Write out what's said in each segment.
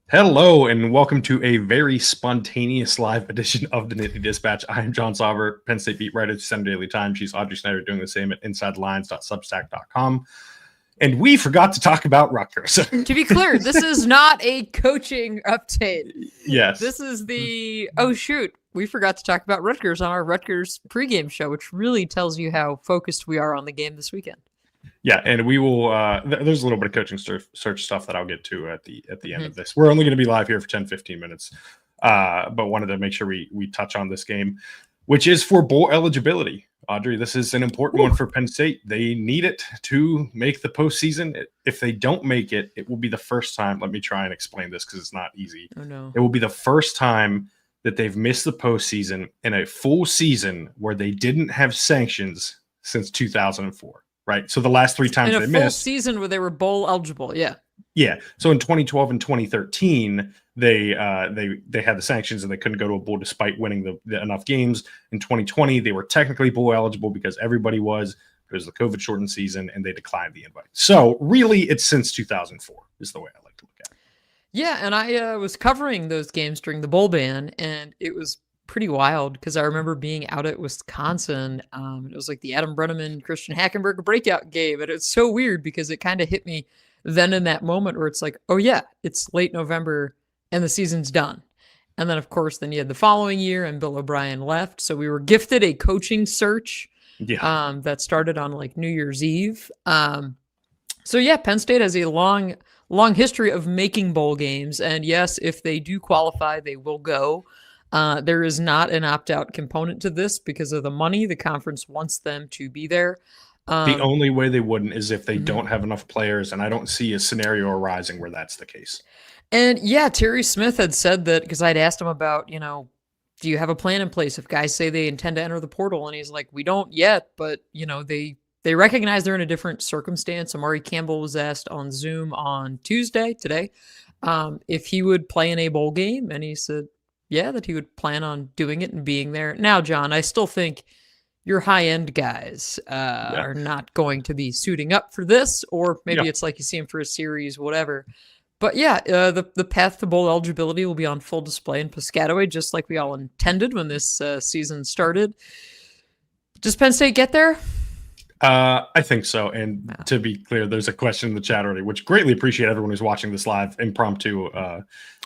Hello and welcome to a very spontaneous live edition of the Nittany Dispatch. I am John Sauber, Penn State beat writer at Center Daily Times. She's Audrey Snyder doing the same at InsideTheLines.substack.com. And we forgot to talk about Rutgers. To be clear, this is not a coaching update. Yes. This is the, we forgot to talk about Rutgers on our Rutgers pregame show, which really tells you how focused we are on the game this weekend. Yeah, and we will. There's a little bit of coaching search stuff that I'll get to at the end of this. We're only going to be live here for 10-15 minutes, but wanted to make sure we touch on this game, which is for bowl eligibility. Audrey, this is an important one for Penn State. They need it to make the postseason. If they don't make it, it will be the first time. Let me try and explain this because it's not easy. Oh no! It will be the first time that they've missed the postseason in a full season where they didn't have sanctions since 2004. Right. So the last three times they missed. In a full season where they were bowl eligible. Yeah. Yeah. So in 2012 and 2013, they had the sanctions and they couldn't go to a bowl despite winning the enough games. In 2020, they were technically bowl eligible because everybody was. It was the COVID shortened season and they declined the invite. So really, it's since 2004 is the way I like to look at it. Yeah. And I was covering those games during the bowl ban, and it was pretty wild because I remember being out at Wisconsin. It was like the Adam Brenneman, Christian Hackenberg breakout game. And it's so weird because it kind of hit me then in that moment where it's like, oh yeah, it's late November and the season's done. And then of course, then you had the following year and Bill O'Brien left. So we were gifted a coaching search that started on like New Year's Eve. So yeah, Penn State has a long history of making bowl games. And yes, if they do qualify, they will go. There is not an opt-out component to this because of the money. The conference wants them to be there. The only way they wouldn't is if they don't have enough players, and I don't see a scenario arising where that's the case. And yeah, Terry Smith had said that because I'd asked him about, do you have a plan in place if guys say they intend to enter the portal? And he's like, we don't yet, but they recognize they're in a different circumstance. Amari Campbell was asked on Zoom on Tuesday, today, if he would play in a bowl game, and he said, yeah, that he would plan on doing it and being there. Now, John, I still think your high-end guys are not going to be suiting up for this, or maybe it's like you see him for a series, whatever. But yeah, the path to bowl eligibility will be on full display in Piscataway, just like we all intended when this season started. Does Penn State get there? I think so. And to be clear, there's a question in the chat already, which greatly appreciate everyone who's watching this live impromptu.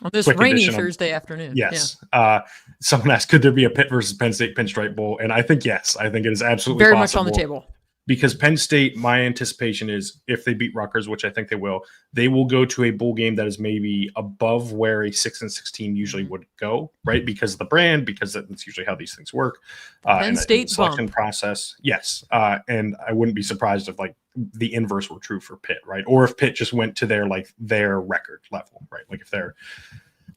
On this rainy Thursday afternoon. Yes. Yeah. Someone asked, could there be a Pitt versus Penn State Pinstripe Bowl? And I think yes. I think it is absolutely very possible. much on the table. Because Penn State, my anticipation is if they beat Rutgers, which I think they will go to a bowl game that is maybe above where a 6-6 team usually would go, right? Because of the brand, because that's usually how these things work. Penn State selection process. Yes. And I wouldn't be surprised if like the inverse were true for Pitt, right? Or if Pitt just went to their record level, right? Like if they're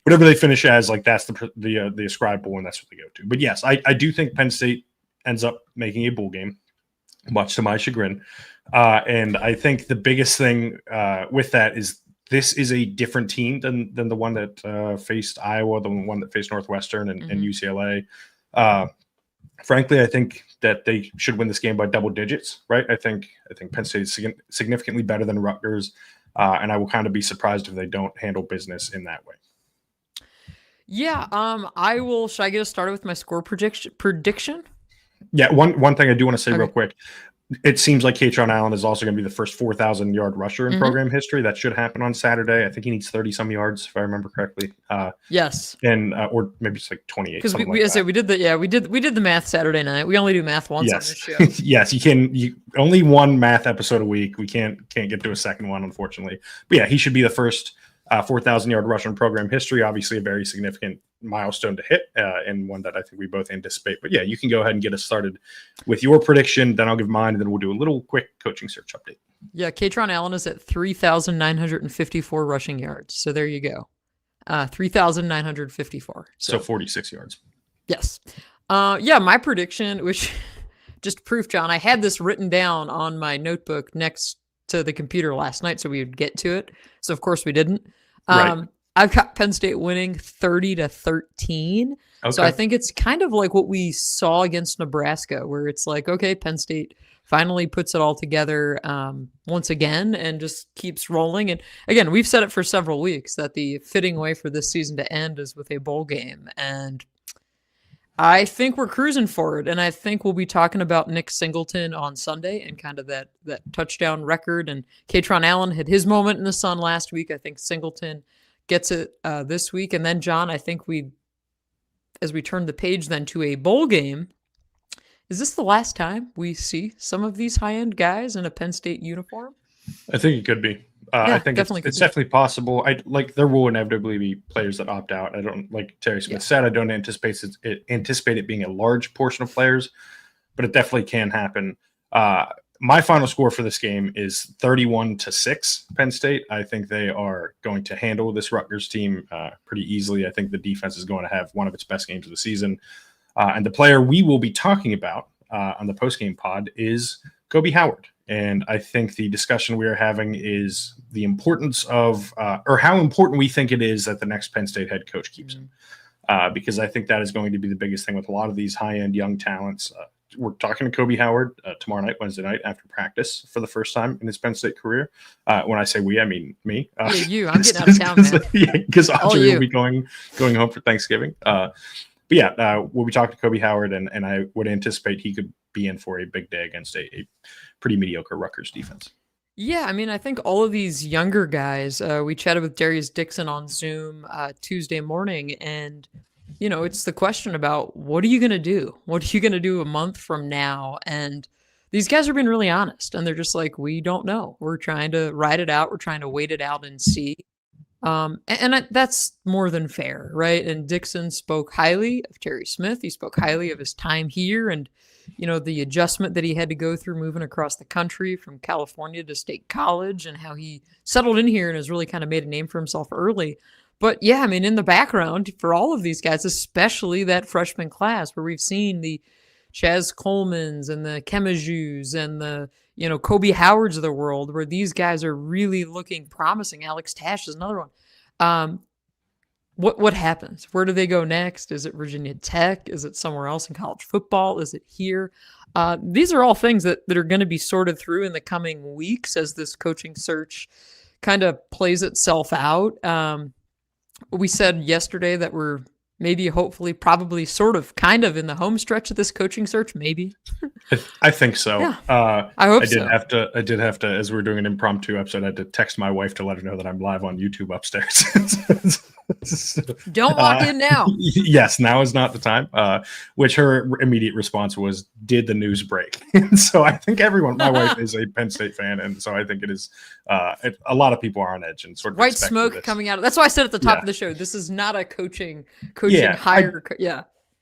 whatever they finish as, like that's the ascribed bowl and that's what they go to. But yes, I do think Penn State ends up making a bowl game, much to my chagrin. And I think the biggest thing with that is this is a different team than the one that faced Iowa, the one that faced Northwestern and UCLA. Frankly, I think that they should win this game by double digits, right? I think Penn State is significantly better than Rutgers, and I will kind of be surprised if they don't handle business in that way. Yeah, I will. Should I get us started with my score prediction? Yeah, one thing I do want to say real quick. It seems like Katron Allen is also going to be the first 4,000-yard rusher in program history. That should happen on Saturday. I think he needs 30-some yards, if I remember correctly. Yes, and or maybe it's like 28. Because we did the math Saturday night. We only do math once on this show. Yes, you only one math episode a week. We can't get to a second one, unfortunately. But yeah, he should be the first 4,000-yard rusher in program history. Obviously, a very significant milestone to hit and one that I think we both anticipate. But yeah, you can go ahead and get us started with your prediction. Then I'll give mine, and then we'll do a little quick coaching search update. Yeah, Katron Allen is at 3,954 rushing yards. So there you go. 3,954. So 46 yards. Yes. Yeah, my prediction, which just proof, John, I had this written down on my notebook next to the computer last night so we would get to it. So of course we didn't. Right. I've got Penn State winning 30-13. So I Okay. think it's kind of like what we saw against Nebraska, where it's like, okay, Penn State finally puts it all together once again and just keeps rolling. And again, we've said it for several weeks that the fitting way for this season to end is with a bowl game. And I think we're cruising for it. And I think we'll be talking about Nick Singleton on Sunday and kind of that touchdown record. And Katron Allen had his moment in the sun last week. I think Singleton gets it this week. And then, John, I think as we turn the page then to a bowl game, is this the last time we see some of these high-end guys in a Penn State uniform? I think it could be. Yeah, I think definitely it's definitely possible. I like there will inevitably be players that opt out. I don't, like Terry Smith said, I don't anticipate it being a large portion of players, but it definitely can happen. My final score for this game is 31-6 Penn State. I think they are going to handle this Rutgers team pretty easily. I think the defense is going to have one of its best games of the season. And the player we will be talking about on the postgame pod is Kobe Howard. And I think the discussion we are having is the importance of, or how important we think it is that the next Penn State head coach keeps him. Because I think that is going to be the biggest thing with a lot of these high-end young talents. We're talking to Kobe Howard tomorrow night, Wednesday night, after practice for the first time in his Penn State career. When I say we, I mean me. You. I'm getting out of town, man. Yeah, because Audrey will be going home for Thanksgiving. But yeah, we'll be talking to Kobe Howard, and I would anticipate he could be in for a big day against a pretty mediocre Rutgers defense. Yeah, I mean, I think all of these younger guys, we chatted with Darius Dixon on Zoom Tuesday morning, and, you know, it's the question about what are you going to do? What are you going to do a month from now? And these guys are being really honest, and they're just like, we don't know. We're trying to ride it out. We're trying to wait it out and see. That's more than fair, right? And Dixon spoke highly of Terry Smith. He spoke highly of his time here and, you know, the adjustment that he had to go through moving across the country from California to State College and how he settled in here and has really kind of made a name for himself early. But yeah, I mean, in the background for all of these guys, especially that freshman class where we've seen the Chaz Colemans and the Kemajus and the, you know, Kobe Howards of the world, where these guys are really looking promising. Alex Tash is another one. What happens? Where do they go next? Is it Virginia Tech? Is it somewhere else in college football? Is it here? These are all things that are going to be sorted through in the coming weeks as this coaching search kind of plays itself out. We said yesterday that we're maybe, hopefully, probably, sort of, kind of in the home stretch of this coaching search. Maybe. I think so. Yeah, I hope so. I did have to, as we were doing an impromptu episode, I had to text my wife to let her know that I'm live on YouTube upstairs. Don't walk in now. Yes, now is not the time. Which her immediate response was, "Did the news break?" And so I think my wife is a Penn State fan, and so I think it is. A lot of people are on edge and sort of white smoke coming out. That's why I said at the top of the show, this is not a coaching hire.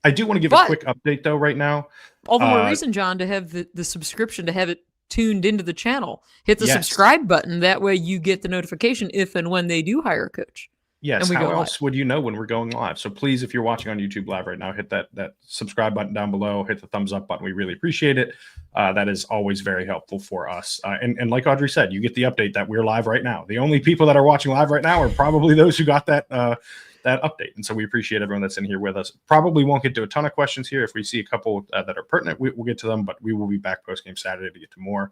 I do want to give a quick update though right now. All the more reason, John, to have the subscription, to have it tuned into the channel. Hit the subscribe button. That way you get the notification if and when they do hire a coach. Yes, how else would you know when we're going live? So please, if you're watching on YouTube live right now, hit that subscribe button down below, hit the thumbs up button. We really appreciate it. That is always very helpful for us. And like Audrey said, you get the update that we're live right now. The only people that are watching live right now are probably those who got that update. And so we appreciate everyone that's in here with us. Probably won't get to a ton of questions here. If we see a couple that are pertinent, we'll get to them, but we will be back post-game Saturday to get to more.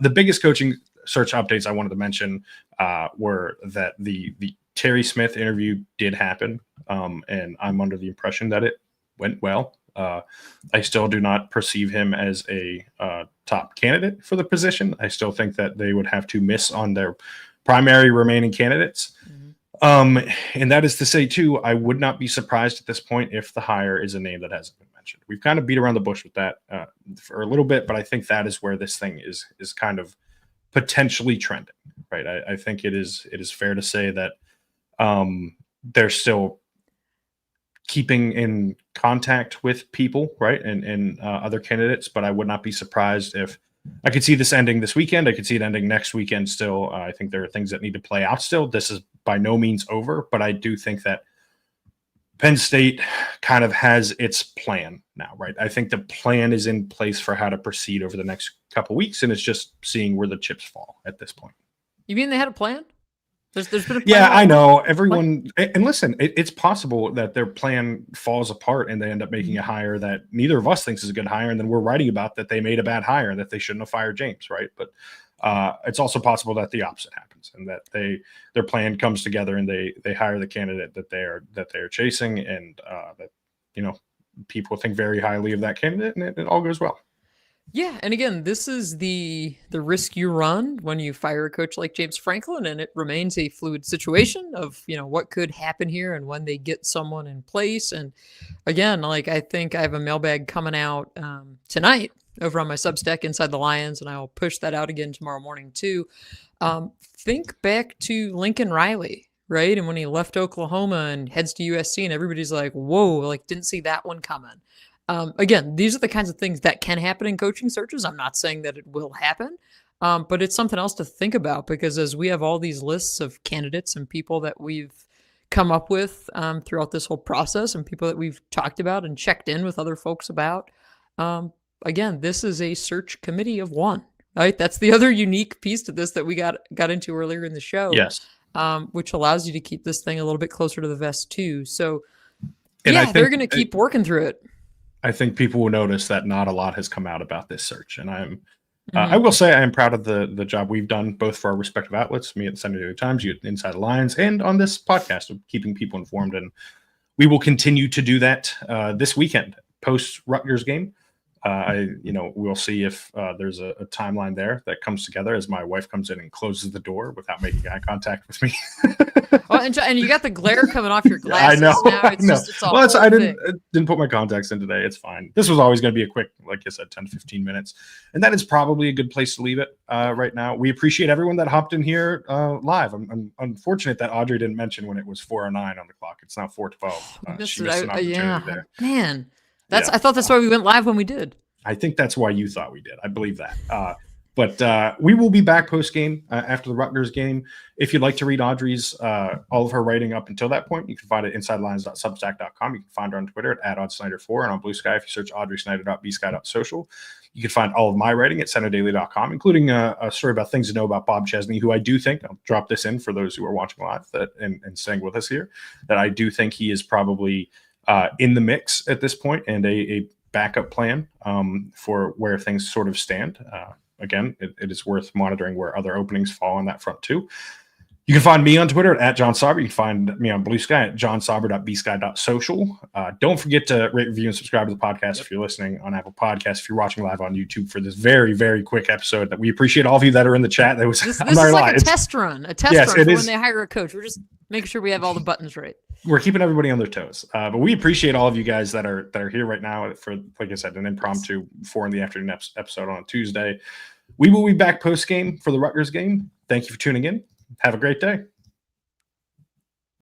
The biggest coaching search updates I wanted to mention were that the Terry Smith interview did happen, and I'm under the impression that it went well. I still do not perceive him as a top candidate for the position. I still think that they would have to miss on their primary remaining candidates. And that is to say, too, I would not be surprised at this point if the hire is a name that hasn't been mentioned. We've kind of beat around the bush with that for a little bit, but I think that is where this thing is kind of potentially trending, right? I think it is fair to say that they're still keeping in contact with people, right, and other candidates, but I would not be surprised if I could see this ending this weekend. I could see it ending next weekend still. I think there are things that need to play out still. This is by no means over, but I do think that Penn State kind of has its plan now, right? I think the plan is in place for how to proceed over the next couple weeks, and it's just seeing where the chips fall at this point. You mean they had a plan? There's been a plan Yeah, all I know along. everyone. And listen, it's possible that their plan falls apart and they end up making a hire that neither of us thinks is a good hire, and then we're writing about that they made a bad hire and that they shouldn't have fired James, right? But it's also possible that the opposite happens and that their plan comes together and they hire the candidate that they are chasing, and that people think very highly of that candidate, and it all goes well. Yeah, and again, this is the risk you run when you fire a coach like James Franklin, and it remains a fluid situation of what could happen here and when they get someone in place. And again, like I think I have a mailbag coming out tonight over on my Substack Inside the Lions, and I'll push that out again tomorrow morning too. Think back to Lincoln Riley, right? And when he left Oklahoma and heads to USC, and everybody's like, "Whoa!" Like didn't see that one coming. Again, these are the kinds of things that can happen in coaching searches. I'm not saying that it will happen, but it's something else to think about, because as we have all these lists of candidates and people that we've come up with throughout this whole process, and people that we've talked about and checked in with other folks about, again, this is a search committee of one, right? That's the other unique piece to this that we got into earlier in the show. Yes. Which allows you to keep this thing a little bit closer to the vest too. So And I yeah, think they're going to keep working through it. I think people will notice that not a lot has come out about this search, and I will say I am proud of the job we've done, both for our respective outlets, me at the Sunday Daily Times, you at Inside the Lions, and on this podcast of keeping people informed. And we will continue to do that this weekend, post Rutgers game. We'll see if there's a timeline there that comes together as my wife comes in and closes the door without making eye contact with me. Well, and you got the glare coming off your glasses. I know. Now. It's I know. Just, it's all I thing. didn't put my contacts in today. It's fine. This was always going to be a quick, like I said, 10 to 15 minutes. And that is probably a good place to leave it right now. We appreciate everyone that hopped in here live. I'm unfortunate that Audrey didn't mention when it was 4:09 on the clock. It's now 4:12. She missed an opportunity there. Man. I thought that's why we went live when we did. I think that's why you thought we did. I believe that. But we will be back post-game after the Rutgers game. If you'd like to read Audrey's, all of her writing up until that point, you can find it at insidelines.substack.com. You can find her on Twitter at @AudSnyder4, and on Blue Sky, if you search audreysnyder.bsky.social. You can find all of my writing at centerdaily.com, including a story about things to know about Bob Chesney, who I do think, I'll drop this in for those who are watching live and staying with us here, that I do think he is probably in the mix at this point, and a backup plan for where things sort of stand. Again, it is worth monitoring where other openings fall on that front too. You can find me on Twitter at John Sauber. You can find me on Blue Sky at johnsauber.bsky.social. Don't forget to rate, review, and subscribe to the podcast if you're listening on Apple Podcasts, if you're watching live on YouTube, for this very, very quick episode. That we appreciate all of you that are in the chat. That was this is like a test run for when they hire a coach. We're just making sure we have all the buttons right. We're keeping everybody on their toes, but we appreciate all of you guys that are here right now for, like I said, an impromptu 4 p.m. episode on Tuesday. We will be back post game for the Rutgers game. Thank you for tuning in. Have a great day.